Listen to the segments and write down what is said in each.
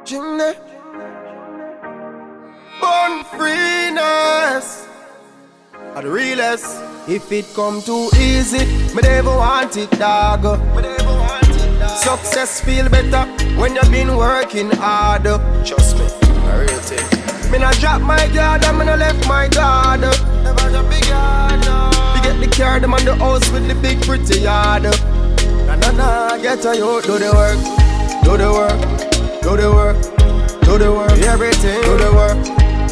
Chimney. Born freeness. Are the realest. If it come too easy, me never want it, dog. Success feel better when you been working hard. Trust me, a real thing. Me not drop my guard and me not left my guard. Never drop big guard, no. You get the car, them on the house with the big pretty yard. Nah, get a you, do the work. Do the work, do the work, do the work. Everything, do the work,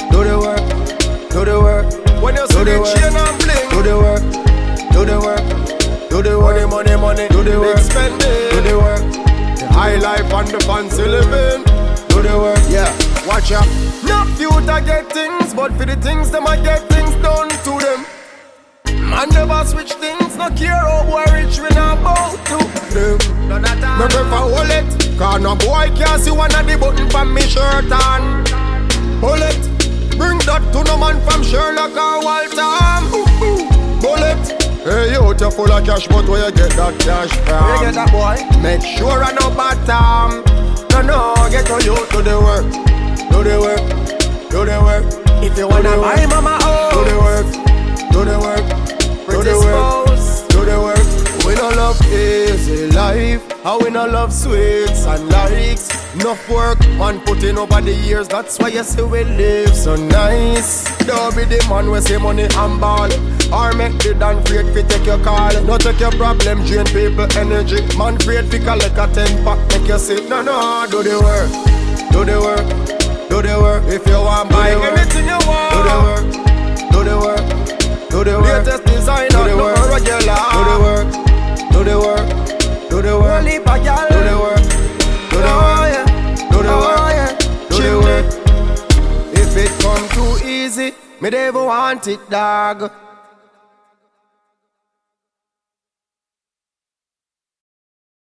do the work, do the work. When you see the chain and bling, do the work, do the work, do the work. Money, do the work, spending, do the work. The high life and the fancy living, do the work, yeah. Watch out, no future get things, but for the things them I get things done to them. Man never switch things, no care how boy rich we not bow to them. Me prefer hold it, cause no boy can't see one of the button from me shirt on. Hold it, bring that to no man from Sherlock or Walter. Bullet, hey you out full of cash, but where you get that cash from? Where you get that boy? Make sure I no bottom. No, get on you to the work. Do the work, do the work. If you wanna buy mama house, do the work, do the work, do the work, do the work. We no love easy life, how we no love sweets and likes. Enough work, man put in over the years, that's why you see we live so nice. Don't be the man we say money and ball, or make the damn afraid fi take your call. No take your problem, drain people energy. Man afraid fi collect a 10 pack, make you sit. No, do the work, do the work, do the work. If you want buy anything you want, do the work, do the work, do the work. Latest design, do the work, regular. Do the work, do the work, do the work. Do the work, do the work, do the work, do the work. If it come too easy, me never want it, dog.